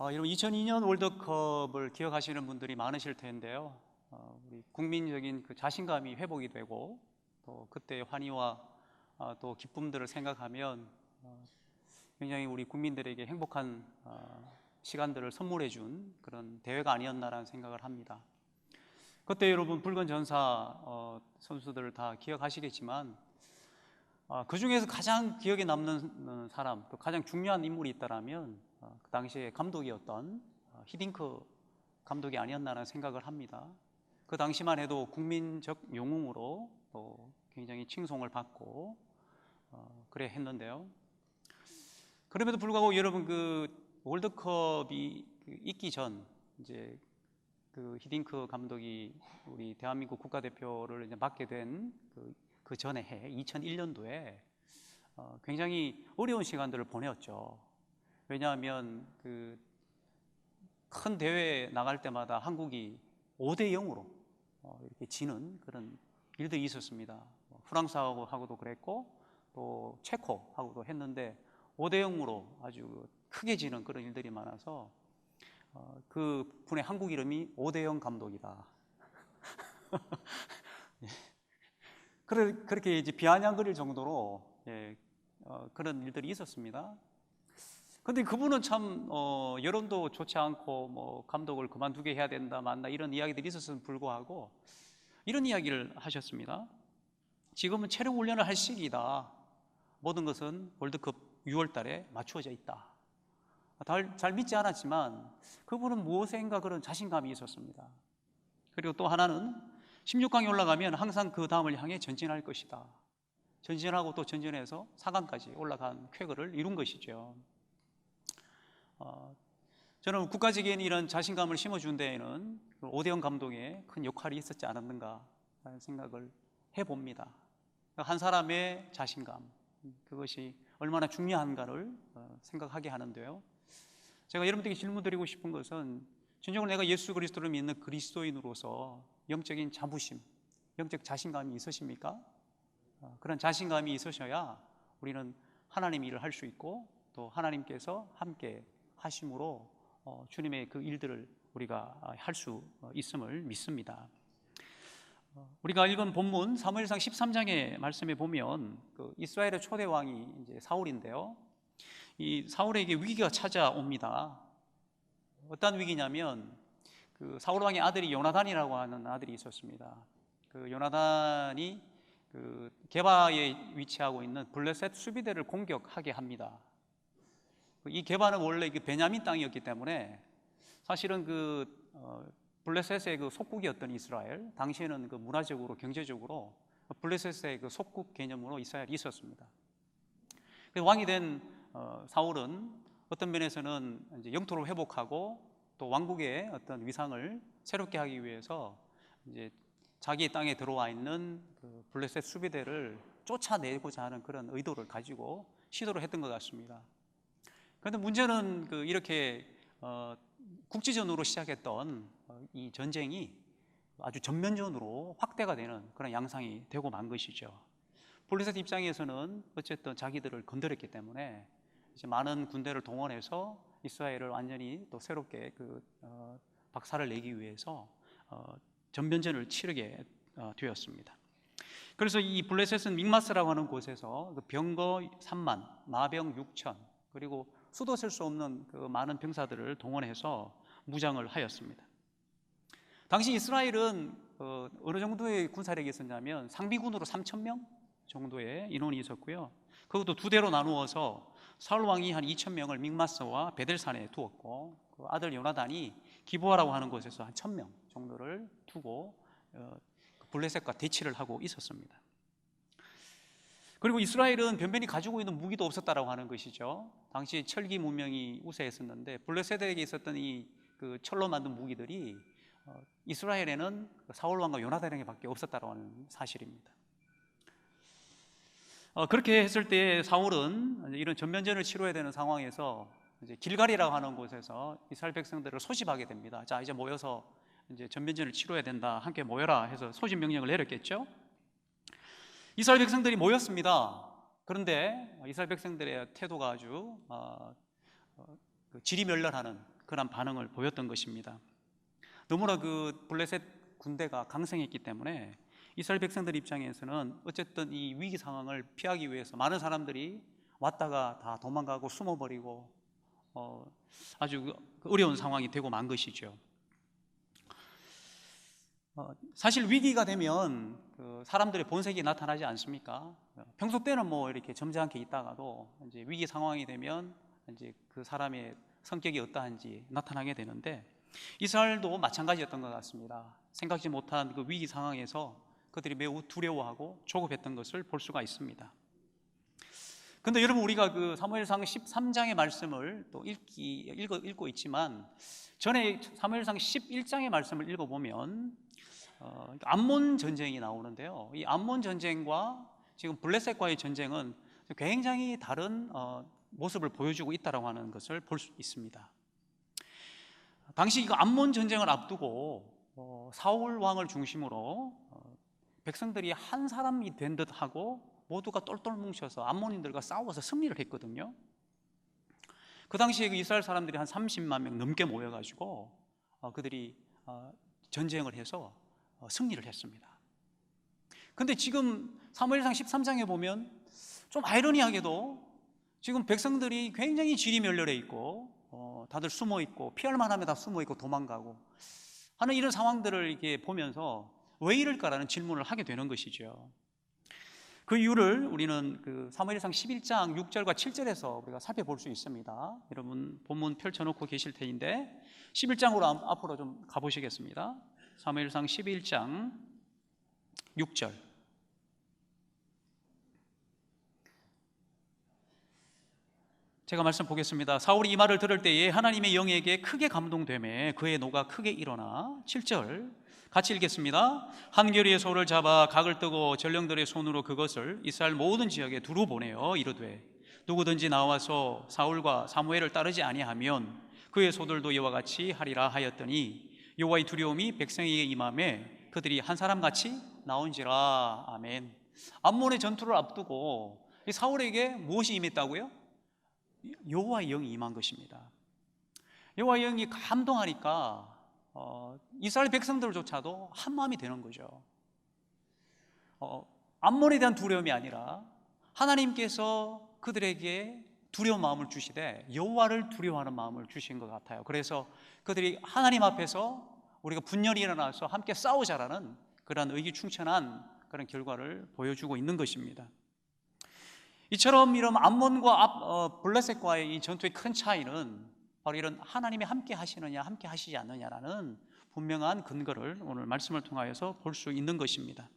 여러분 2002년 월드컵을 기억하시는 분들이 많으실 텐데요. 우리 국민적인 그 자신감이 회복이 되고 또 그때의 환희와 또 기쁨들을 생각하면 굉장히 우리 국민들에게 행복한 시간들을 선물해 준 그런 대회가 아니었나라는 생각을 합니다. 그때 여러분 붉은 전사 선수들을 다 기억하시겠지만 그 중에서 가장 기억에 남는 사람, 또 가장 중요한 인물이 있다라면 그 당시에 감독이었던 히딩크 감독이 아니었나라는 생각을 합니다. 그 당시만 해도 국민적 영웅으로 또 굉장히 칭송을 받고 그래 했는데요. 그럼에도 불구하고 여러분 그 월드컵이 있기 전 이제 그 히딩크 감독이 우리 대한민국 국가대표를 이제 맡게 된 그 전에 해 2001년도에 굉장히 어려운 시간들을 보내었죠. 왜냐하면 그 큰 대회에 나갈 때마다 한국이 5대 0으로 이렇게 지는 그런 일들이 있었습니다. 프랑스하고도 그랬고 또 체코하고도 했는데 5대 0으로 아주 크게 지는 그런 일들이 많아서 그 분의 한국 이름이 5대 0 감독이다. 그렇게 이제 비아냥거릴 정도로 그런 일들이 있었습니다. 근데 그분은 참 여론도 좋지 않고 뭐 감독을 그만두게 해야 된다 만나 이런 이야기들이 있었음에도 불구하고 이런 이야기를 하셨습니다. 지금은 체력 훈련을 할 시기이다. 모든 것은 월드컵 6월 달에 맞추어져 있다. 잘 믿지 않았지만 그분은 무엇인가 그런 자신감이 있었습니다. 그리고 또 하나는 16강에 올라가면 항상 그 다음을 향해 전진할 것이다. 전진하고 또 전진해서 4강까지 올라간 쾌거를 이룬 것이죠. 저는 국가적인 이런 자신감을 심어준 데에는 오대영 감독의 큰 역할이 있었지 않았는가 라는 생각을 해봅니다. 한 사람의 자신감, 그것이 얼마나 중요한가를 생각하게 하는데요. 제가 여러분들에게 질문 드리고 싶은 것은 진정으로 내가 예수 그리스도를 믿는 그리스도인으로서 영적인 자부심, 영적 자신감이 있으십니까? 그런 자신감이 있으셔야 우리는 하나님 일을 할 수 있고 또 하나님께서 함께 하심으로 주님의 그 일들을 우리가 할 수 있음을 믿습니다. 우리가 읽은 본문 사무엘상 13장의 말씀에 보면 그 이스라엘의 초대 왕이 이제 사울인데요. 이 사울에게 위기가 찾아옵니다. 어떤 위기냐면 그 사울 왕의 아들이 요나단이라고 하는 아들이 있었습니다. 그 요나단이 그 게바에 위치하고 있는 블레셋 수비대를 공격하게 합니다. 이 게바는 원래 그 베냐민 땅이었기 때문에 사실은 그 블레셋의 그 속국이었던 이스라엘, 당시에는 그 문화적으로 경제적으로 블레셋의 그 속국 개념으로 이스라엘이 있었습니다. 왕이 된 사울은 어떤 면에서는 이제 영토를 회복하고 또 왕국의 어떤 위상을 새롭게 하기 위해서 이제 자기 땅에 들어와 있는 그 블레셋 수비대를 쫓아내고자 하는 그런 의도를 가지고 시도를 했던 것 같습니다. 그런데 문제는 그 이렇게 국지전으로 시작했던 이 전쟁이 아주 전면전으로 확대가 되는 그런 양상이 되고 만 것이죠. 블레셋 입장에서는 어쨌든 자기들을 건드렸기 때문에 이제 많은 군대를 동원해서 이스라엘을 완전히 또 새롭게 그 박살을 내기 위해서 전면전을 치르게 되었습니다. 그래서 이 블레셋은 믹마스라고 하는 곳에서 그 병거 3만, 마병 6천, 그리고 수도 셀 수 없는 그 많은 병사들을 동원해서 무장을 하였습니다. 당시 이스라엘은 어느 정도의 군사력이 있었냐면 상비군으로 3,000명 정도의 인원이 있었고요. 그것도 두 대로 나누어서 사울 왕이 한 2,000명을 믹마스와 베델산에 두었고 그 아들 요나단이 기브아라고 하는 곳에서 한 1,000명 정도를 두고 블레셋과 대치를 하고 있었습니다. 그리고 이스라엘은 변변히 가지고 있는 무기도 없었다라고 하는 것이죠. 당시 철기 문명이 우세했었는데 블레셋에게 있었던 이 그 철로 만든 무기들이 이스라엘에는 사울 왕과 요나단에게밖에 없었다라고 하는 사실입니다. 그렇게 했을 때 사울은 이런 전면전을 치러야 되는 상황에서 이제 길갈이라고 하는 곳에서 이스라엘 백성들을 소집하게 됩니다. 자, 이제 모여서 이제 전면전을 치러야 된다. 함께 모여라 해서 소집 명령을 내렸겠죠. 이스라엘 백성들이 모였습니다. 그런데 이스라엘 백성들의 태도가 아주 지리멸렬하는 그런 반응을 보였던 것입니다. 너무나 그 블레셋 군대가 강성했기 때문에 이스라엘 백성들 입장에서는 어쨌든 이 위기 상황을 피하기 위해서 많은 사람들이 왔다가 다 도망가고 숨어버리고 아주 어려운 상황이 되고 만 것이죠. 사실 위기가 되면 그 사람들의 본색이 나타나지 않습니까? 평소 때는 뭐 이렇게 점잖게 있다가도 이제 위기 상황이 되면 이제 그 사람의 성격이 어떠한지 나타나게 되는데, 이스라엘도 마찬가지였던 것 같습니다. 생각지 못한 그 위기 상황에서 그들이 매우 두려워하고 조급했던 것을 볼 수가 있습니다. 근데 여러분, 우리가 그 사무엘상 13장의 말씀을 또 읽고 있지만 전에 사무엘상 11장의 말씀을 읽어보면 암몬 전쟁이 나오는데요. 이 암몬 전쟁과 지금 블레셋과의 전쟁은 굉장히 다른 모습을 보여주고 있다고 하는 것을 볼 수 있습니다. 당시 이 암몬 전쟁을 앞두고 사울 왕을 중심으로 백성들이 한 사람이 된 듯하고 모두가 똘똘 뭉쳐서 암몬인들과 싸워서 승리를 했거든요. 그 당시에 그 이스라엘 사람들이 한 30만 명 넘게 모여가지고 그들이 전쟁을 해서 승리를 했습니다. 근데 지금 사무엘상 13장에 보면 좀 아이러니하게도 지금 백성들이 굉장히 지리멸렬해 있고 다들 숨어 있고 피할 만하면 다 숨어 있고 도망가고 하는 이런 상황들을 이렇게 보면서 왜 이럴까라는 질문을 하게 되는 것이죠. 그 이유를 우리는 그 사무엘상 11장 6절과 7절에서 우리가 살펴볼 수 있습니다. 여러분 본문 펼쳐놓고 계실 테인데 11장으로 앞으로 좀 가보시겠습니다. 사무엘상 11장 6절. 제가 말씀 보겠습니다. 사울이 이 말을 들을 때에 하나님의 영에게 크게 감동되매 그의 노가 크게 일어나. 7절 같이 읽겠습니다. 한겨레의 소를 잡아 각을 뜨고 전령들의 손으로 그것을 이스라엘 모든 지역에 두루 보내어 이르되 누구든지 나와서 사울과 사무엘을 따르지 아니하면 그의 소들도 이와 같이 하리라 하였더니 여호와의 두려움이 백성에게 임하매 그들이 한 사람같이 나온지라. 아멘. 암몬의 전투를 앞두고 사울에게 무엇이 임했다고요? 여호와의 영이 임한 것입니다. 여호와의 영이 감동하니까 이스라엘 백성들조차도 한 마음이 되는 거죠. 암몬에 대한 두려움이 아니라 하나님께서 그들에게 두려운 마음을 주시되 여호와를 두려워하는 마음을 주신 것 같아요. 그래서 그들이 하나님 앞에서 우리가 분열이 일어나서 함께 싸우자라는 그런 의기충천한 그런 결과를 보여주고 있는 것입니다. 이처럼 이런 암몬과 블레셋과의 이 전투의 큰 차이는 바로 이런 하나님이 함께 하시느냐 함께 하시지 않느냐라는 분명한 근거를 오늘 말씀을 통하여서 볼 수 있는 것입니다.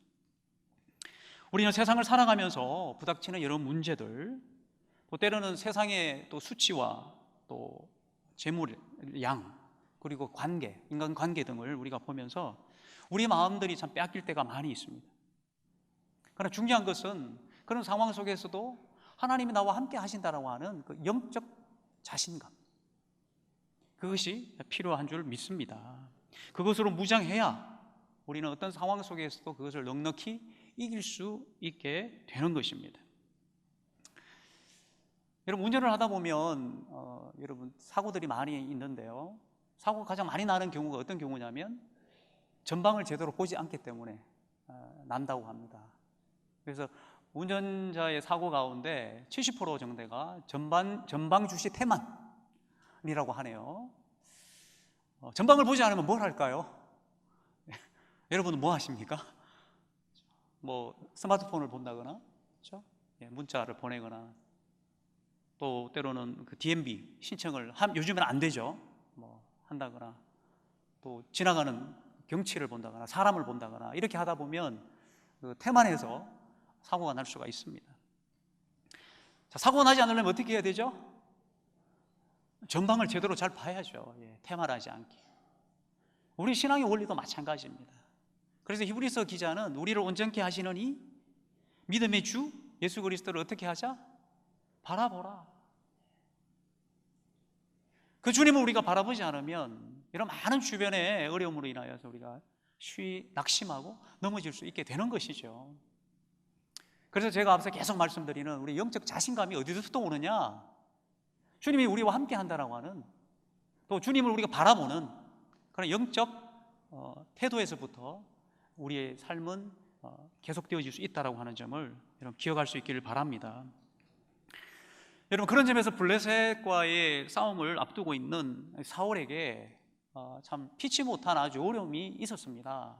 우리는 세상을 살아가면서 부닥치는 여러 문제들, 또 때로는 세상의 또 수치와 또 재물, 양, 그리고 관계, 인간관계 등을 우리가 보면서 우리 마음들이 참 빼앗길 때가 많이 있습니다. 그러나 중요한 것은 그런 상황 속에서도 하나님이 나와 함께 하신다라고 하는 그 영적 자신감, 그것이 필요한 줄 믿습니다. 그것으로 무장해야 우리는 어떤 상황 속에서도 그것을 넉넉히 이길 수 있게 되는 것입니다. 여러분 운전을 하다 보면 여러분 사고들이 많이 있는데요. 사고가 가장 많이 나는 경우가 어떤 경우냐면 전방을 제대로 보지 않기 때문에 난다고 합니다. 그래서 운전자의 사고 가운데 70% 정도가 전방 주시 태만이라고 하네요. 전방을 보지 않으면 뭘 할까요? 여러분은 뭐 하십니까? 뭐 스마트폰을 본다거나, 그렇죠? 문자를 보내거나, 또 때로는 그 DMB 신청을 요즘에는 안 되죠. 뭐 한다거나, 또 지나가는 경치를 본다거나 사람을 본다거나 이렇게 하다 보면 그 태만해서 사고가 날 수가 있습니다. 자, 사고가 나지 않으려면 어떻게 해야 되죠? 전방을 제대로 잘 봐야죠. 태만하지 않게. 우리 신앙의 원리도 마찬가지입니다. 그래서 히브리서 기자는 우리를 온전케 하시는 이 믿음의 주 예수 그리스도를 어떻게 하자? 바라보라. 그 주님을 우리가 바라보지 않으면 이런 많은 주변의 어려움으로 인하여서 우리가 낙심하고 넘어질 수 있게 되는 것이죠. 그래서 제가 앞서 계속 말씀드리는 우리 영적 자신감이 어디서부터 오느냐? 주님이 우리와 함께 한다라고 하는 또 주님을 우리가 바라보는 그런 영적 태도에서부터 우리의 삶은 계속되어질 수 있다고 하는 점을 여러분 기억할 수 있기를 바랍니다. 여러분, 그런 점에서 블레셋과의 싸움을 앞두고 있는 사울에게 참 피치 못한 아주 어려움이 있었습니다.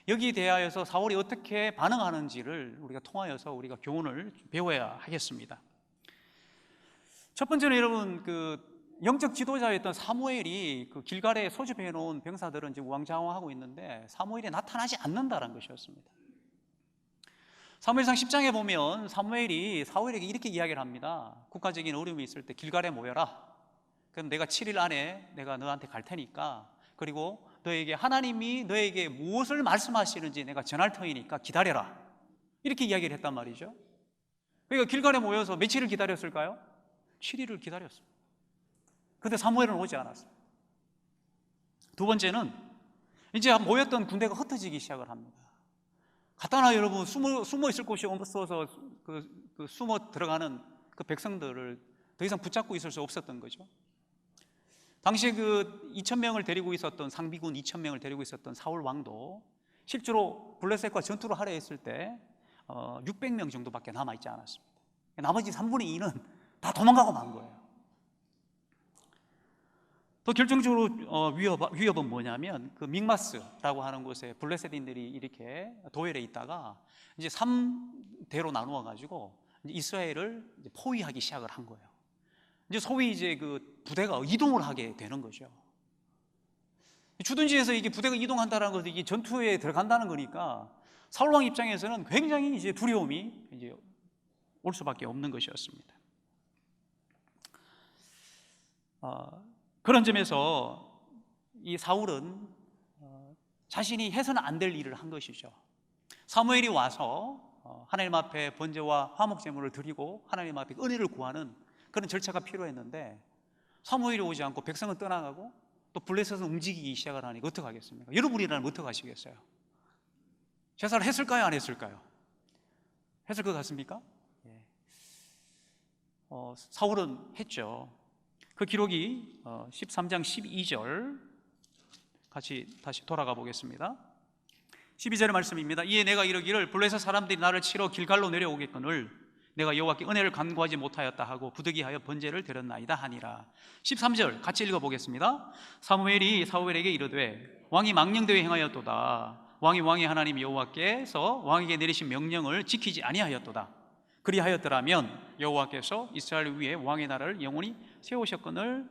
여기에 대하여서 사울이 어떻게 반응하는지를 우리가 통하여서 우리가 교훈을 배워야 하겠습니다. 첫 번째는 여러분, 영적 지도자였던 사무엘이 길갈에 소집해 놓은 병사들은 지금 우왕좌왕하고 있는데 사무엘이 나타나지 않는다는 것이었습니다. 사무엘상 10장에 보면 사무엘이 사울에게 이렇게 이야기를 합니다. 국가적인 어려움이 있을 때 길갈에 모여라. 그럼 내가 7일 안에 내가 너한테 갈 테니까, 그리고 너에게 하나님이 너에게 무엇을 말씀하시는지 내가 전할 터이니까 기다려라. 이렇게 이야기를 했단 말이죠. 그러니까 길갈에 모여서 며칠을 기다렸을까요? 7일을 기다렸습니다. 그런데 사무엘은 오지 않았어요. 두 번째는 이제 모였던 군대가 흩어지기 시작을 합니다. 갔다나 여러분 숨어 있을 곳이 없어서 숨어 들어가는 그 백성들을 더 이상 붙잡고 있을 수 없었던 거죠. 당시에 2,000명을 데리고 있었던 상비군 2,000명을 데리고 있었던 사울 왕도 실제로 블레셋과 전투를 하려 했을 때 600명 정도밖에 남아있지 않았습니다. 나머지 3분의 2는 다 도망가고 만 거예요. 또 결정적으로 위협은 뭐냐면 믹마스라고 하는 곳에 블레셋인들이 이렇게 도열해 있다가 이제 3대로 나누어 가지고 이스라엘을 포위하기 시작을 한 거예요. 이제 소위 이제 부대가 이동을 하게 되는 거죠. 주둔지에서 이게 부대가 이동한다는 것은 이게 전투에 들어간다는 거니까 사울 왕 입장에서는 굉장히 이제 두려움이 이제 올 수밖에 없는 것이었습니다. 그런 점에서 이 사울은 자신이 해서는 안 될 일을 한 것이죠. 사무엘이 와서 하나님 앞에 번제와 화목 제물을 드리고 하나님 앞에 은혜를 구하는 그런 절차가 필요했는데 사무엘이 오지 않고 백성은 떠나가고 또 블레셋은 움직이기 시작을 하니까 어떻게 하겠습니까? 여러분이라면 어떻게 하시겠어요? 제사를 했을까요? 안 했을까요? 했을 것 같습니까? 사울은 했죠. 그 기록이 13장 12절 같이 다시 돌아가 보겠습니다. 12절의 말씀입니다. 이에 내가 이르기를 블레셋 사람들이 나를 치러 길갈로 내려오겠거늘 내가 여호와께 은혜를 간구하지 못하였다 하고 부득이하여 번제를 드렸나이다 하니라. 13절 같이 읽어보겠습니다. 사무엘이 사울에게 이르되 왕이 망령되이 행하였도다. 왕이 왕의 하나님 여호와께서 왕에게 내리신 명령을 지키지 아니하였도다. 그리하였더라면 여호와께서 이스라엘 위에 왕의 나라를 영원히 세우셨을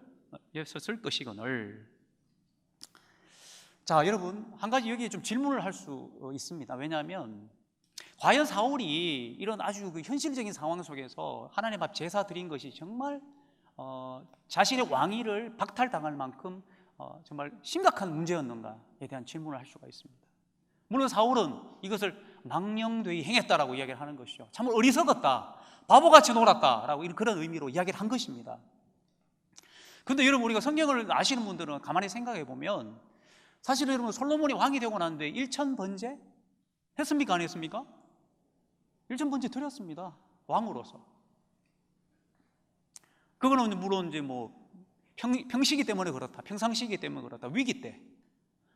것이거늘. 자, 여러분, 한 가지 여기에 좀 질문을 할 수 있습니다. 왜냐하면 과연 사울이 이런 아주 현실적인 상황 속에서 하나님 앞 제사 드린 것이 정말 자신의 왕위를 박탈당할 만큼 정말 심각한 문제였는가에 대한 질문을 할 수가 있습니다. 물론 사울은 이것을 망령되이 행했다라고 이야기를 하는 것이죠. 참 어리석었다, 바보같이 놀았다라고 그런 의미로 이야기를 한 것입니다. 그런데 여러분, 우리가 성경을 아시는 분들은 가만히 생각해 보면 사실 여러분, 솔로몬이 왕이 되고 난 뒤에 1,000번제 했습니까? 안 했습니까? 1,000번제 드렸습니다. 왕으로서. 그거는 물론 이제 평시기 때문에 그렇다, 평상시기 때문에 그렇다, 위기 때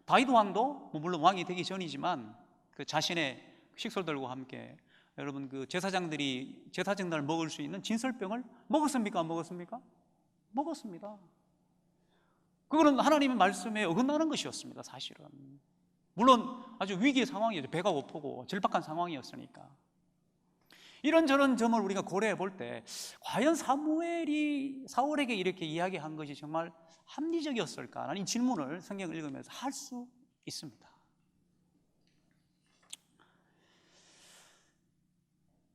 다윗 왕도 물론 왕이 되기 전이지만 자신의 식솔들과 함께 여러분 제사장들이 제사장날 먹을 수 있는 진설병을 먹었습니까? 안 먹었습니까? 먹었습니다. 그거는 하나님의 말씀에 어긋나는 것이었습니다. 사실은 물론 아주 위기의 상황이었죠. 배가 고프고 절박한 상황이었으니까. 이런저런 점을 우리가 고려해 볼 때 과연 사무엘이 사울에게 이렇게 이야기한 것이 정말 합리적이었을까라는 질문을 성경을 읽으면서 할 수 있습니다.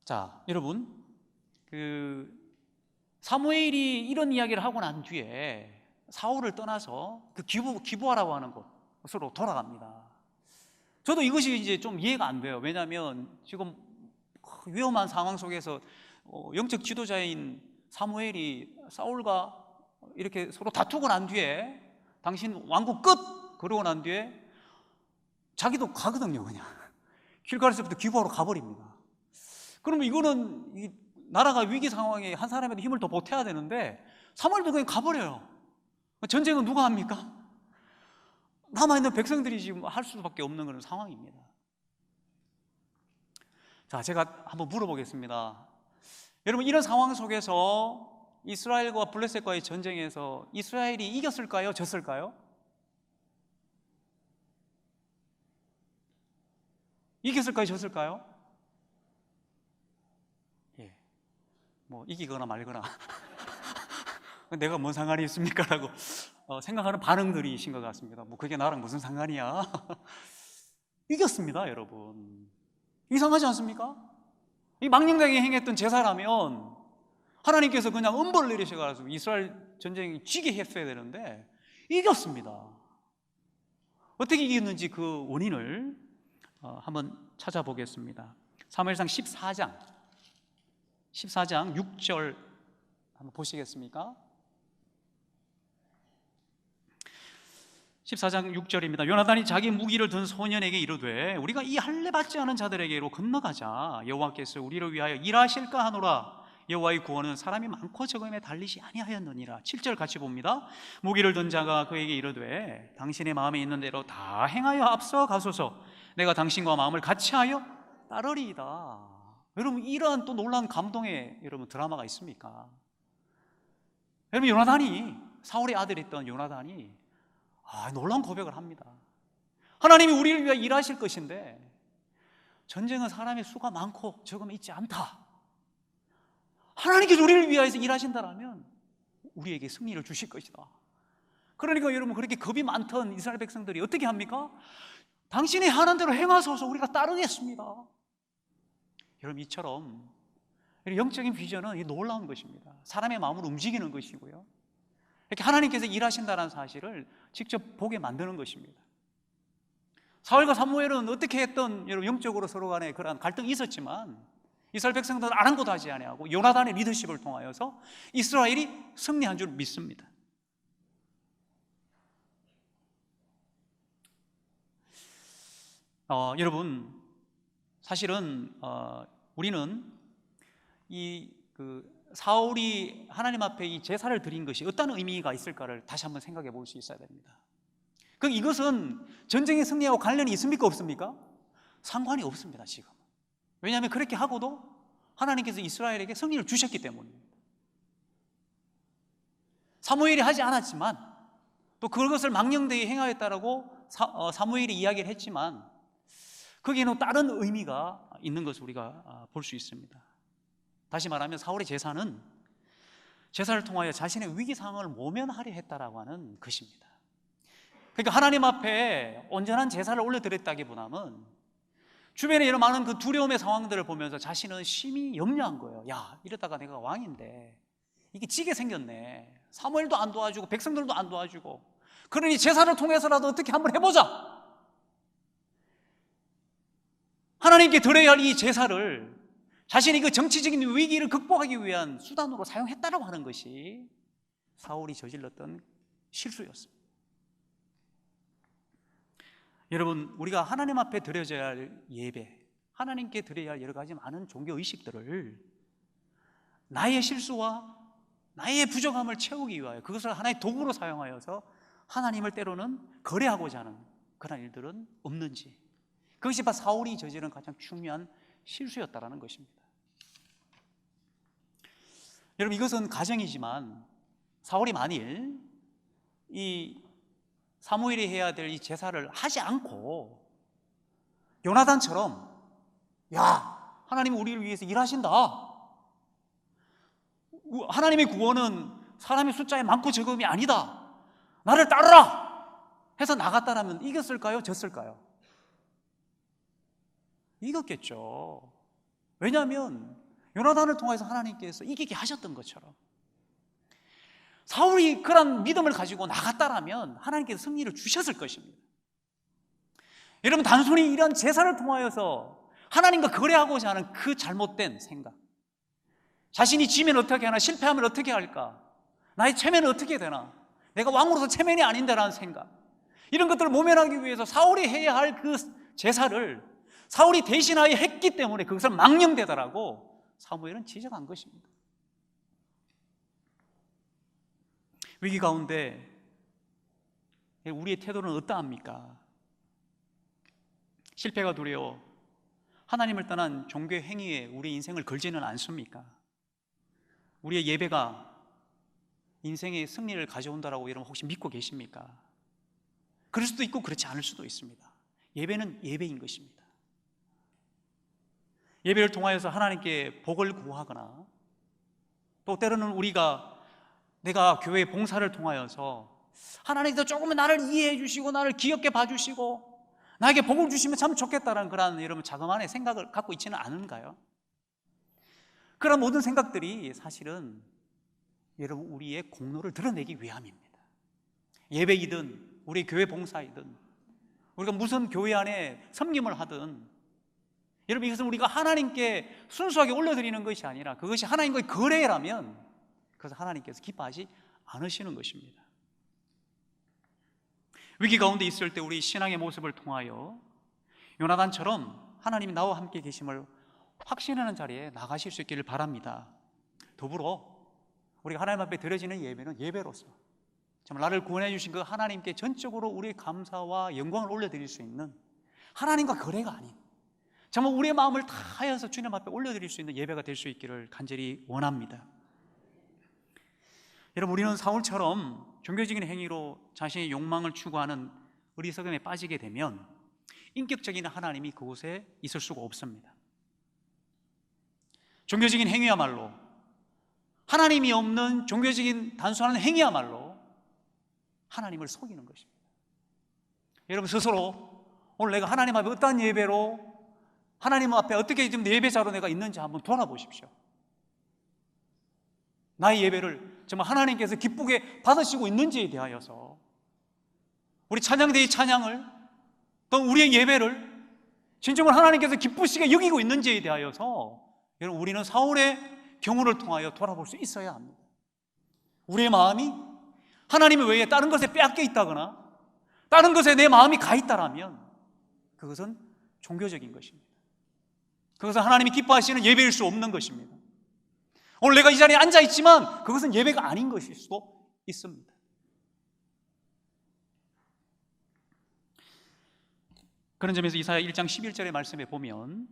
자, 여러분, 사무엘이 이런 이야기를 하고 난 뒤에 사울을 떠나서 기부하라고 하는 곳으로 돌아갑니다. 저도 이것이 이제 좀 이해가 안 돼요. 왜냐하면 지금 위험한 상황 속에서 영적 지도자인 사무엘이 사울과 이렇게 서로 다투고 난 뒤에 당신 왕국 끝! 그러고 난 뒤에 자기도 가거든요. 그냥 길갈에서부터 기부하러 가버립니다. 그러면 이거는 나라가 위기 상황에 한 사람에도 힘을 더 보태야 되는데 사무엘도 그냥 가버려요. 전쟁은 누가 합니까? 남아있는 백성들이 지금 할 수밖에 없는 그런 상황입니다. 자, 제가 한번 물어보겠습니다. 여러분, 이런 상황 속에서 이스라엘과 블레셋과의 전쟁에서 이스라엘이 이겼을까요? 졌을까요? 이겼을까요? 졌을까요? 예, 뭐 이기거나 말거나 내가 뭔 상관이 있습니까? 라고 생각하는 반응들이신 것 같습니다. 뭐 그게 나랑 무슨 상관이야? 이겼습니다, 여러분. 이상하지 않습니까? 이 망령되게 행했던 제사라면 하나님께서 그냥 음벌 내리셔가지고 이스라엘 전쟁이 지게 했어야 되는데 이겼습니다. 어떻게 이겼는지 그 원인을 한번 찾아보겠습니다. 사무엘상 14장 6절 한번 보시겠습니까? 14장 6절입니다. 요나단이 자기 무기를 든 소년에게 이르되 우리가 이 할례 받지 않은 자들에게로 건너가자. 여호와께서 우리를 위하여 일하실까 하노라. 여호와의 구원은 사람이 많고 적음에 달리지 아니하였느니라. 7절 같이 봅니다. 무기를 든 자가 그에게 이르되 당신의 마음에 있는 대로 다 행하여 앞서 가소서. 내가 당신과 마음을 같이하여 따르리이다. 여러분, 이러한 또 놀라운 감동의 여러분 드라마가 있습니까? 여러분, 요나단이, 사울의 아들이었던 요나단이 놀라운 고백을 합니다. 하나님이 우리를 위해 일하실 것인데 전쟁은 사람의 수가 많고 적음에 있지 않다. 하나님께서 우리를 위하여서 일하신다라면 우리에게 승리를 주실 것이다. 그러니까 여러분, 그렇게 겁이 많던 이스라엘 백성들이 어떻게 합니까? 당신이 하는 대로 행하소서, 우리가 따르겠습니다. 여러분, 이처럼 영적인 비전은 놀라운 것입니다. 사람의 마음을 움직이는 것이고요, 이렇게 하나님께서 일하신다는 사실을 직접 보게 만드는 것입니다. 사울과 사무엘은 어떻게 했던 여러분 영적으로 서로 간에 그러한 갈등이 있었지만 이스라엘 백성들은 아랑곳하지 아니하고 요나단의 리더십을 통하여서 이스라엘이 승리한 줄 믿습니다. 여러분, 사실은 우리는 사울이 하나님 앞에 이 제사를 드린 것이 어떤 의미가 있을까를 다시 한번 생각해 볼 수 있어야 됩니다. 이것은 전쟁의 승리하고 관련이 있습니까? 없습니까? 상관이 없습니다, 지금. 왜냐하면 그렇게 하고도 하나님께서 이스라엘에게 승리를 주셨기 때문입니다. 사무엘이 하지 않았지만 또 그것을 망령되이 행하였다라고 사무엘이 이야기를 했지만 거기에는 다른 의미가 있는 것을 우리가 볼 수 있습니다. 다시 말하면 사울의 제사는 제사를 통하여 자신의 위기상황을 모면하려 했다라고 하는 것입니다. 그러니까 하나님 앞에 온전한 제사를 올려드렸다기보다는 주변에 이런 많은 그 두려움의 상황들을 보면서 자신은 심히 염려한 거예요. 야, 이러다가 내가 왕인데 이게 지게 생겼네. 사무엘도 안 도와주고 백성들도 안 도와주고, 그러니 제사를 통해서라도 어떻게 한번 해보자. 하나님께 드려야 할 이 제사를 자신이 그 정치적인 위기를 극복하기 위한 수단으로 사용했다라고 하는 것이 사울이 저질렀던 실수였습니다. 여러분, 우리가 하나님 앞에 드려져야 할 예배, 하나님께 드려야 할 여러 가지 많은 종교 의식들을 나의 실수와 나의 부족함을 채우기 위하여 그것을 하나의 도구로 사용하여서 하나님을 때로는 거래하고자 하는 그런 일들은 없는지, 그것이 바로 사울이 저지른 가장 중요한 실수였다라는 것입니다. 여러분, 이것은 가정이지만 사울이 만일 이 사무엘이 해야 될 이 제사를 하지 않고 요나단처럼, 야, 하나님이 우리를 위해서 일하신다, 하나님의 구원은 사람의 숫자에 많고 적음이 아니다, 나를 따르라 해서 나갔다라면 이겼을까요? 졌을까요? 이겼겠죠. 왜냐하면 요나단을 통해서 하나님께서 이기게 하셨던 것처럼 사울이 그런 믿음을 가지고 나갔다라면 하나님께서 승리를 주셨을 것입니다. 여러분, 단순히 이런 제사를 통하여서 하나님과 거래하고자 하는 그 잘못된 생각, 자신이 지면 어떻게 하나, 실패하면 어떻게 할까, 나의 체면은 어떻게 되나, 내가 왕으로서 체면이 아닌데라는 생각, 이런 것들을 모면하기 위해서 사울이 해야 할 그 제사를 사울이 대신하여 했기 때문에 그것을 망령되더라고 사무엘은 지적한 것입니다. 위기 가운데 우리의 태도는 어떠합니까? 실패가 두려워 하나님을 떠난 종교 행위에 우리 인생을 걸지는 않습니까? 우리의 예배가 인생의 승리를 가져온다라고 여러분 혹시 믿고 계십니까? 그럴 수도 있고 그렇지 않을 수도 있습니다. 예배는 예배인 것입니다. 예배를 통하여서 하나님께 복을 구하거나 또 때로는 내가 교회 봉사를 통하여서 하나님께서 조금은 나를 이해해 주시고 나를 귀엽게 봐주시고 나에게 복을 주시면 참 좋겠다는 그런 여러분 자그마한 생각을 갖고 있지는 않은가요? 그런 모든 생각들이 사실은 여러분 우리의 공로를 드러내기 위함입니다. 예배이든 우리 교회 봉사이든 우리가 무슨 교회 안에 섬김을 하든 여러분 이것은 우리가 하나님께 순수하게 올려드리는 것이 아니라 그것이 하나님과의 거래라면 그것을 하나님께서 기뻐하지 않으시는 것입니다. 위기 가운데 있을 때 우리 신앙의 모습을 통하여 요나단처럼 하나님이 나와 함께 계심을 확신하는 자리에 나가실 수 있기를 바랍니다. 더불어 우리가 하나님 앞에 드려지는 예배는 예배로서 정말 나를 구원해 주신 그 하나님께 전적으로 우리의 감사와 영광을 올려드릴 수 있는 하나님과 거래가 아닌 정말 우리의 마음을 다하여서 주님 앞에 올려드릴 수 있는 예배가 될 수 있기를 간절히 원합니다. 여러분 우리는 사울처럼 종교적인 행위로 자신의 욕망을 추구하는 어리석음에 빠지게 되면 인격적인 하나님이 그곳에 있을 수가 없습니다. 종교적인 행위야말로 하나님이 없는 종교적인 단순한 행위야말로 하나님을 속이는 것입니다. 여러분 스스로 오늘 내가 하나님 앞에 어떠한 예배로 하나님 앞에 어떻게 지금 예배자로 내가 있는지 한번 돌아보십시오. 나의 예배를 정말 하나님께서 기쁘게 받으시고 있는지에 대하여서 우리 찬양대의 찬양을 또 우리의 예배를 진정으로 하나님께서 기쁘시게 여기고 있는지에 대하여서 여러분 우리는 사울의 경우를 통하여 돌아볼 수 있어야 합니다. 우리의 마음이 하나님 외에 다른 것에 빼앗겨 있다거나 다른 것에 내 마음이 가 있다라면 그것은 종교적인 것입니다. 그것은 하나님이 기뻐하시는 예배일 수 없는 것입니다. 오늘 내가 이 자리에 앉아 있지만 그것은 예배가 아닌 것일 수도 있습니다. 그런 점에서 이사야 1장 11절의 말씀에 보면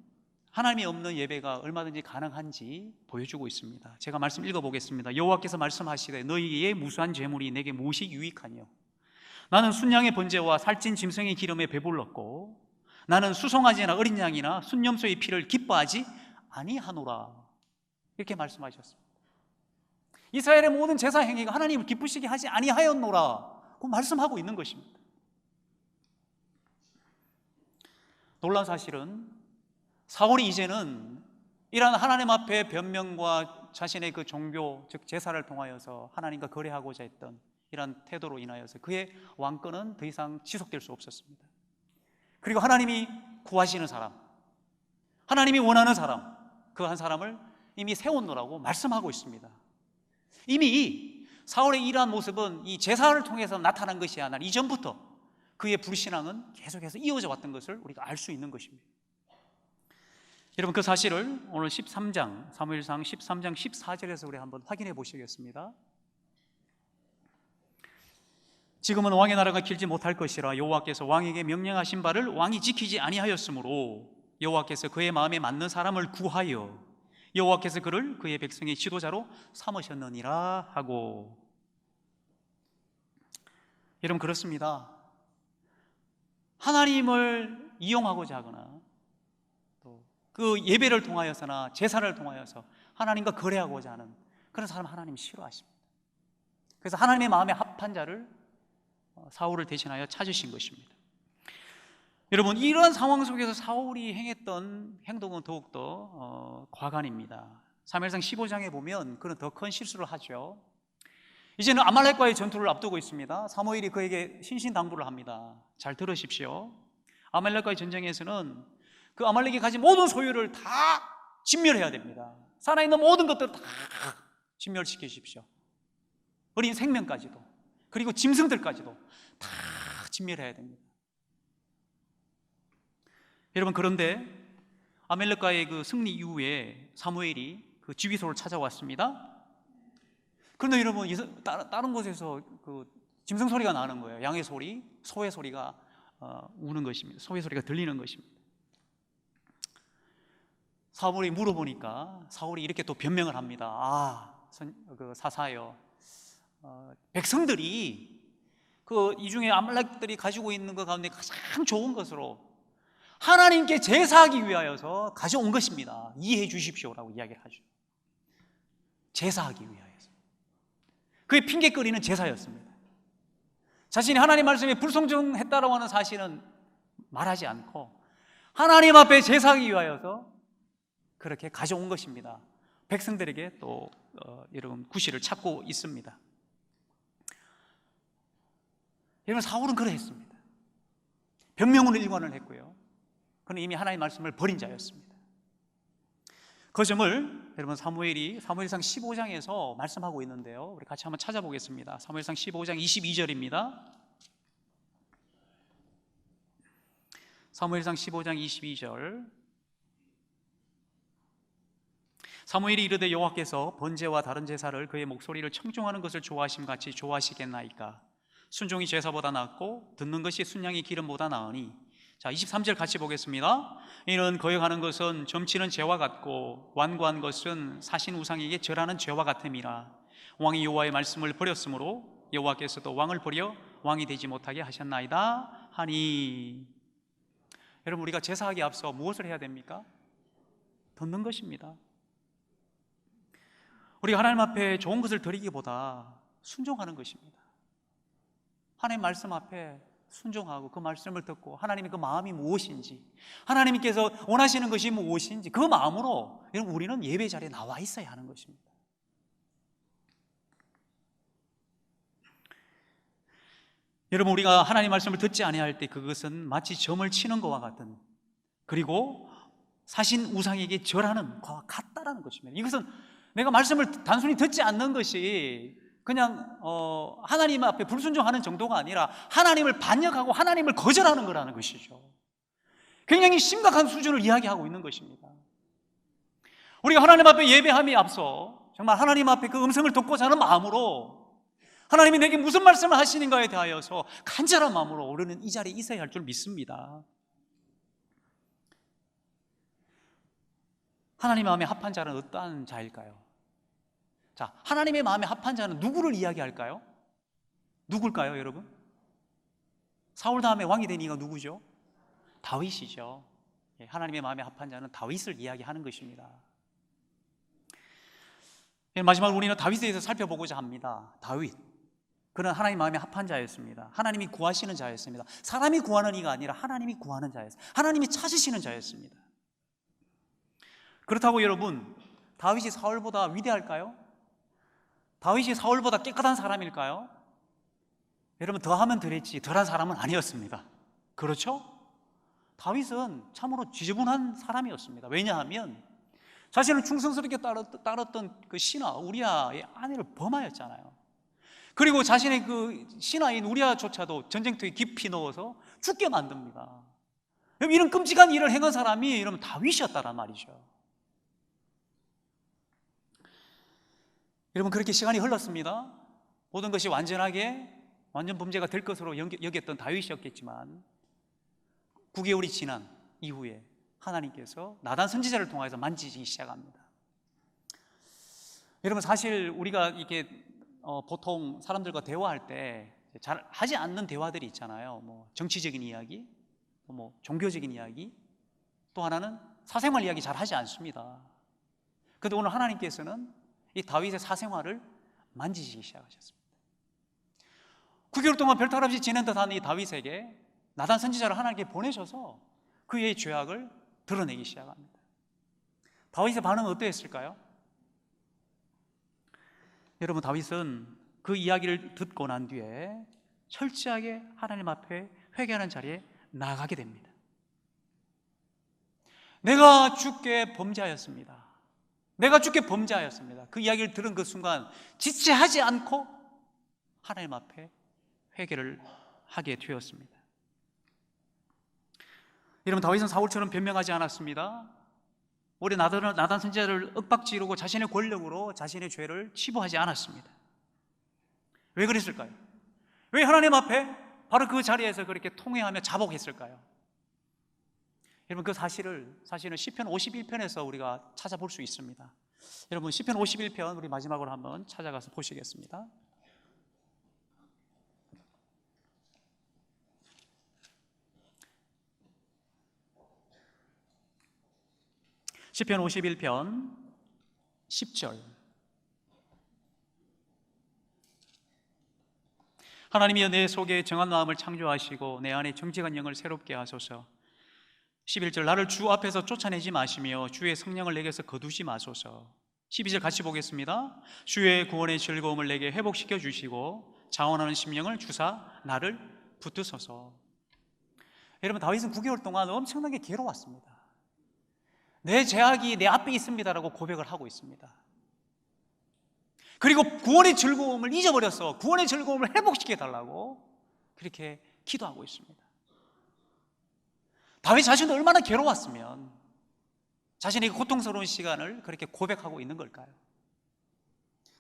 하나님이 없는 예배가 얼마든지 가능한지 보여주고 있습니다. 제가 말씀 읽어보겠습니다. 여호와께서 말씀하시되 너희의 무수한 재물이 내게 무엇이 유익하뇨? 나는 순양의 번제와 살찐 짐승의 기름에 배불렀고 나는 수송아지나 어린 양이나 순염소의 피를 기뻐하지 아니하노라. 이렇게 말씀하셨습니다. 이스라엘의 모든 제사 행위가 하나님을 기쁘시게 하지 아니하였노라 그 말씀하고 있는 것입니다. 놀라운 사실은 사울이 이제는 이러한 하나님 앞에 변명과 자신의 그 종교 즉 제사를 통하여서 하나님과 거래하고자 했던 이러한 태도로 인하여서 그의 왕권은 더 이상 지속될 수 없었습니다. 그리고 하나님이 구하시는 사람, 하나님이 원하는 사람, 그 한 사람을 이미 세웠노라고 말씀하고 있습니다. 이미 사울의 이러한 모습은 이 제사를 통해서 나타난 것이 아니라 이전부터 그의 불신앙은 계속해서 이어져 왔던 것을 우리가 알 수 있는 것입니다. 여러분 그 사실을 오늘 13장 사무엘상 13장 14절에서 우리 한번 확인해 보시겠습니다. 지금은 왕의 나라가 길지 못할 것이라 여호와께서 왕에게 명령하신 바를 왕이 지키지 아니하였으므로 여호와께서 그의 마음에 맞는 사람을 구하여 여호와께서 그를 그의 백성의 지도자로 삼으셨느니라 하고. 여러분 그렇습니다. 하나님을 이용하고자 하거나 또 그 예배를 통하여서나 제사를 통하여서 하나님과 거래하고자 하는 그런 사람 하나님이 싫어하십니다. 그래서 하나님의 마음에 합한 자를 사울을 대신하여 찾으신 것입니다. 여러분 이런 상황 속에서 사울이 행했던 행동은 더욱더 과간입니다. 사무엘상 15장에 보면 그는 더 큰 실수를 하죠. 이제는 아말렉과의 전투를 앞두고 있습니다. 사무엘이 그에게 신신당부를 합니다. 잘 들으십시오. 아말렉과의 전쟁에서는 그 아말렉이 가진 모든 소유를 다 진멸해야 됩니다. 살아있는 모든 것들을 다 진멸시키십시오. 어린 생명까지도 그리고 짐승들까지도 다 진멸해야 됩니다. 여러분 그런데 아말렉과의 그 승리 이후에 사무엘이 그 지휘소를 찾아왔습니다. 그런데 여러분 다른 곳에서 그 짐승 소리가 나는 거예요. 양의 소리, 소의 소리가 우는 것입니다. 소의 소리가 들리는 것입니다. 사울이 물어보니까 사울이 이렇게 또 변명을 합니다. 사사여, 백성들이 이 중에 아말렉들이 가지고 있는 것 가운데 가장 좋은 것으로 하나님께 제사하기 위하여서 가져온 것입니다. 이해해 주십시오라고 이야기를 하죠. 제사하기 위하여서. 그게 핑계거리는 제사였습니다. 자신이 하나님 말씀에 불순종했다라고 하는 사실은 말하지 않고 하나님 앞에 제사하기 위하여서 그렇게 가져온 것입니다. 백성들에게 또 여러분 구실을 찾고 있습니다. 여러분, 사울은 그러했습니다. 변명으로 일관을 했고요. 그는 이미 하나님의 말씀을 버린 자였습니다. 그 점을 여러분 사무엘상 15장에서 말씀하고 있는데요, 우리 같이 한번 찾아보겠습니다. 사무엘상 15장 22절입니다. 사무엘상 15장 22절. 사무엘이 이르되 여호와께서 번제와 다른 제사를 그의 목소리를 청종하는 것을 좋아하심 같이 좋아하시겠나이까. 순종이 제사보다 낫고 듣는 것이 순양의 기름보다 나으니. 자, 23절 같이 보겠습니다. 이는 거역하는 것은 점치는 죄와 같고 완고한 것은 사신 우상에게 절하는 죄와 같음이라. 왕이 여호와의 말씀을 버렸으므로 여호와께서도 왕을 버려 왕이 되지 못하게 하셨나이다 하니. 여러분, 우리가 제사하기 앞서 무엇을 해야 됩니까? 듣는 것입니다. 우리가 하나님 앞에 좋은 것을 드리기보다 순종하는 것입니다. 하나님 말씀 앞에 순종하고 그 말씀을 듣고 하나님의 그 마음이 무엇인지, 하나님께서 원하시는 것이 무엇인지 그 마음으로 여러분, 우리는 예배 자리에 나와 있어야 하는 것입니다. 여러분, 우리가 하나님 말씀을 듣지 아니할 때 그것은 마치 점을 치는 것과 같은, 그리고 사신 우상에게 절하는 것과 같다라는 것입니다. 이것은 내가 말씀을 단순히 듣지 않는 것이 그냥 하나님 앞에 불순종하는 정도가 아니라 하나님을 반역하고 하나님을 거절하는 거라는 것이죠. 굉장히 심각한 수준을 이야기하고 있는 것입니다. 우리가 하나님 앞에 예배함에 앞서 정말 하나님 앞에 그 음성을 듣고자 하는 마음으로 하나님이 내게 무슨 말씀을 하시는가에 대하여서 간절한 마음으로 우리는 이 자리에 있어야 할 줄 믿습니다. 하나님 마음에 합한 자는 어떠한 자일까요? 자, 하나님의 마음에 합한 자는 누구를 이야기할까요? 누굴까요, 여러분? 사울 다음에 왕이 된 이가 누구죠? 다윗이죠. 하나님의 마음에 합한 자는 다윗을 이야기하는 것입니다. 마지막으로 우리는 다윗에 대해서 살펴보고자 합니다. 다윗, 그는 하나님 마음에 합한 자였습니다. 하나님이 구하시는 자였습니다. 사람이 구하는 이가 아니라 하나님이 구하는 자였습니다. 하나님이 찾으시는 자였습니다. 그렇다고 여러분, 다윗이 사울보다 위대할까요? 다윗이 사울보다 깨끗한 사람일까요? 여러분, 더하면 덜했지 덜한 사람은 아니었습니다. 그렇죠? 다윗은 참으로 지저분한 사람이었습니다. 왜냐하면 자신을 충성스럽게 따랐던 그 신하 우리아의 아내를 범하였잖아요. 그리고 자신의 그 신하인 우리아조차도 전쟁터에 깊이 넣어서 죽게 만듭니다. 이런 끔찍한 일을 행한 사람이 여러분 다윗이었다란 말이죠. 여러분, 그렇게 시간이 흘렀습니다. 모든 것이 완전 범죄가 될 것으로 여겼던 다윗이었겠지만 9개월이 지난 이후에 하나님께서 나단 선지자를 통해서 만지시기 시작합니다. 여러분, 사실 우리가 이게 보통 사람들과 대화할 때 잘 하지 않는 대화들이 있잖아요. 뭐 정치적인 이야기, 뭐 종교적인 이야기, 또 하나는 사생활 이야기 잘 하지 않습니다. 그런데 오늘 하나님께서는 이 다윗의 사생활을 만지시기 시작하셨습니다. 9개월 동안 별탈 없이 지낸 듯한 이 다윗에게 나단 선지자를 하나님께 보내셔서 그의 죄악을 드러내기 시작합니다. 다윗의 반응은 어떠했을까요? 여러분, 다윗은 그 이야기를 듣고 난 뒤에 철저하게 하나님 앞에 회개하는 자리에 나가게 됩니다. 내가 주께 범죄하였습니다. 내가 주께 범죄하였습니다. 그 이야기를 들은 그 순간 지체하지 않고 하나님 앞에 회개를 하게 되었습니다. 여러분, 다윗은 사울처럼 변명하지 않았습니다. 오래 나단 선지자를 윽박지르고 자신의 권력으로 자신의 죄를 치부하지 않았습니다. 왜 그랬을까요? 왜 하나님 앞에 바로 그 자리에서 그렇게 통회하며 자복했을까요? 여러분, 그 사실은 시편 51편에서 우리가 찾아볼 수 있습니다. 여러분, 시편 51편 우리 마지막으로 한번 찾아가서 보시겠습니다. 시편 51편 10절. 하나님이여 내 속에 정한 마음을 창조하시고 내 안에 정직한 영을 새롭게 하소서. 11절. 나를 주 앞에서 쫓아내지 마시며 주의 성령을 내게서 거두지 마소서. 12절 같이 보겠습니다. 주의 구원의 즐거움을 내게 회복시켜 주시고 자원하는 심령을 주사 나를 붙드소서. 여러분, 다윗은 9개월 동안 엄청나게 괴로웠습니다. 내 죄악이 내 앞에 있습니다라고 고백을 하고 있습니다. 그리고 구원의 즐거움을 잊어버려서 구원의 즐거움을 회복시켜 달라고 그렇게 기도하고 있습니다. 다윗 자신도 얼마나 괴로웠으면 자신의 고통스러운 시간을 그렇게 고백하고 있는 걸까요?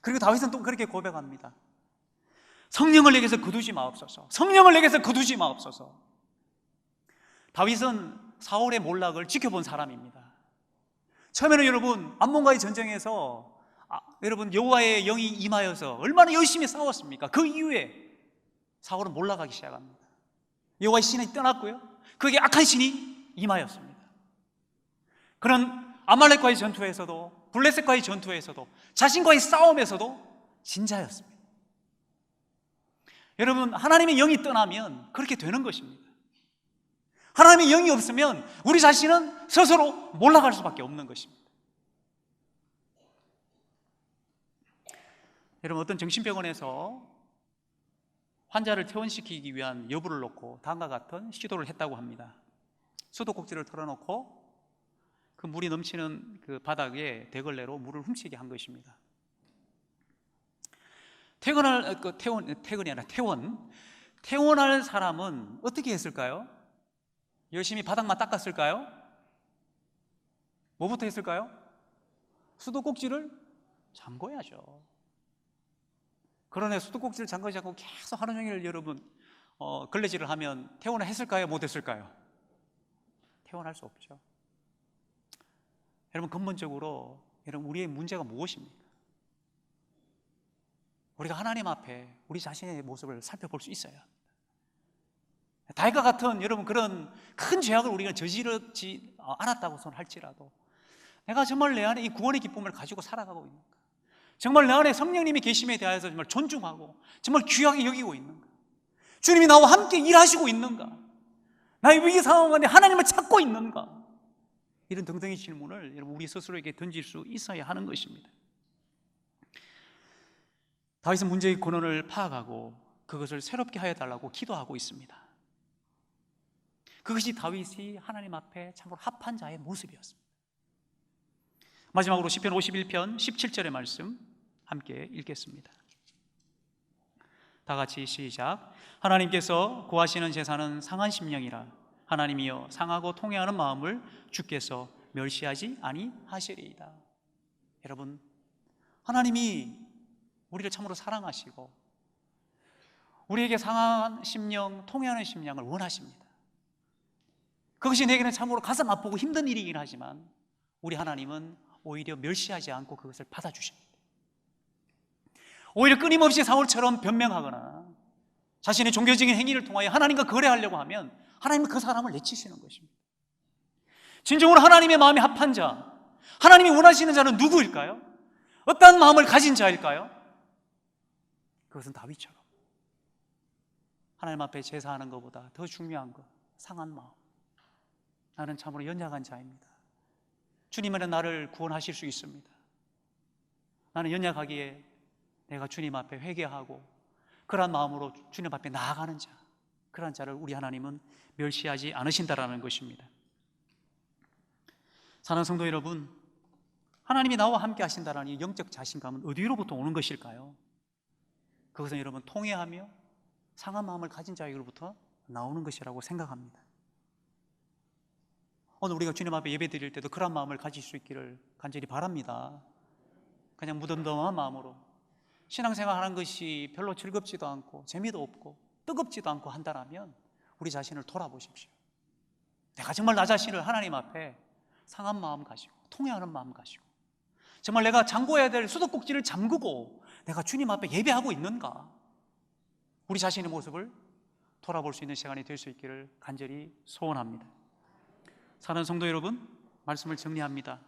그리고 다윗은 또 그렇게 고백합니다. 성령을 내게서 거두지 마옵소서. 성령을 내게서 거두지 마옵소서. 다윗은 사울의 몰락을 지켜본 사람입니다. 처음에는 여러분, 암몬과의 전쟁에서 여러분 여호와의 영이 임하여서 얼마나 열심히 싸웠습니까? 그 이후에 사울은 몰락하기 시작합니다. 여호와의 신이 떠났고요, 그게 악한 신이 임하였습니다. 그런 아말렉과의 전투에서도, 블레셋과의 전투에서도, 자신과의 싸움에서도 진자였습니다. 여러분, 하나님의 영이 떠나면 그렇게 되는 것입니다. 하나님의 영이 없으면 우리 자신은 스스로 몰락할 수밖에 없는 것입니다. 여러분, 어떤 정신병원에서 환자를 퇴원시키기 위한 여부를 놓고 다음과 같은 시도를 했다고 합니다. 수도꼭지를 털어놓고 그 물이 넘치는 그 바닥에 대걸레로 물을 훔치게 한 것입니다. 퇴원할 사람은 어떻게 했을까요? 열심히 바닥만 닦았을까요? 뭐부터 했을까요? 수도꼭지를 잠궈야죠. 그러네, 수도꼭지를 잠그지 않고 계속 하루 종일 여러분 걸레질을 하면 퇴원을 했을까요? 못했을까요? 퇴원할 수 없죠. 여러분, 근본적으로 여러분, 우리의 문제가 무엇입니까? 우리가 하나님 앞에 우리 자신의 모습을 살펴볼 수 있어야 합니다. 다윗과 같은 여러분 그런 큰 죄악을 우리가 저지르지 않았다고 할지라도 내가 정말 내 안에 이 구원의 기쁨을 가지고 살아가고 있는가? 정말 내 안에 성령님의 계심에 대하여서 정말 존중하고 정말 귀하게 여기고 있는가? 주님이 나와 함께 일하시고 있는가? 나의 위기 상황 가운데 하나님을 찾고 있는가? 이런 등등의 질문을 여러분 우리 스스로에게 던질 수 있어야 하는 것입니다. 다윗은 문제의 근원을 파악하고 그것을 새롭게 하여 달라고 기도하고 있습니다. 그것이 다윗이 하나님 앞에 참으로 합한 자의 모습이었습니다. 마지막으로 시편 51편 17절의 말씀 함께 읽겠습니다. 다 같이 시작. 하나님께서 구하시는 제사는 상한 심령이라. 하나님이여 상하고 통회하는 마음을 주께서 멸시하지 아니하시리이다. 여러분, 하나님이 우리를 참으로 사랑하시고 우리에게 상한 심령, 통회하는 심령을 원하십니다. 그것이 내게는 참으로 가슴 아프고 힘든 일이긴 하지만 우리 하나님은 오히려 멸시하지 않고 그것을 받아주십니다. 오히려 끊임없이 사울처럼 변명하거나 자신의 종교적인 행위를 통하여 하나님과 거래하려고 하면 하나님은 그 사람을 내치시는 것입니다. 진정으로 하나님의 마음이 합한 자, 하나님이 원하시는 자는 누구일까요? 어떠한 마음을 가진 자일까요? 그것은 다윗처럼 하나님 앞에 제사하는 것보다 더 중요한 것, 상한 마음. 나는 참으로 연약한 자입니다. 주님은 나를 구원하실 수 있습니다. 나는 연약하기에 내가 주님 앞에 회개하고 그러한 마음으로 주님 앞에 나아가는 자, 그러한 자를 우리 하나님은 멸시하지 않으신다라는 것입니다. 사랑하는 성도 여러분, 하나님이 나와 함께 하신다라는 이 영적 자신감은 어디로부터 오는 것일까요? 그것은 여러분 통회하며 상한 마음을 가진 자에게로부터 나오는 것이라고 생각합니다. 오늘 우리가 주님 앞에 예배 드릴 때도 그런 마음을 가질 수 있기를 간절히 바랍니다. 그냥 무덤덤한 마음으로 신앙생활 하는 것이 별로 즐겁지도 않고 재미도 없고 뜨겁지도 않고 한다라면 우리 자신을 돌아보십시오. 내가 정말 나 자신을 하나님 앞에 상한 마음 가지고 통회하는 마음 가지고 정말 내가 잠궈야 될 수도꼭지를 잠그고 내가 주님 앞에 예배하고 있는가? 우리 자신의 모습을 돌아볼 수 있는 시간이 될 수 있기를 간절히 소원합니다. 사랑하는 성도 여러분, 말씀을 정리합니다.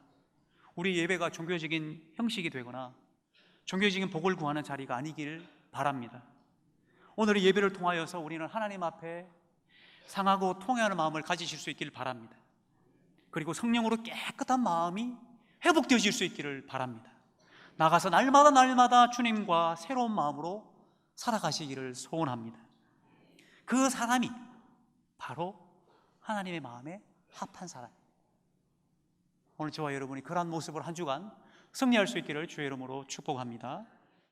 우리 예배가 종교적인 형식이 되거나 종교적인 복을 구하는 자리가 아니길 바랍니다. 오늘의 예배를 통하여서 우리는 하나님 앞에 상하고 통회하는 마음을 가지실 수 있기를 바랍니다. 그리고 성령으로 깨끗한 마음이 회복되어질 수 있기를 바랍니다. 나가서 날마다 주님과 새로운 마음으로 살아가시기를 소원합니다. 그 사람이 바로 하나님의 마음에 합한 사람. 오늘 저와 여러분이 그러한 모습을 한 주간 승리할 수 있기를 주의 이름으로 축복합니다.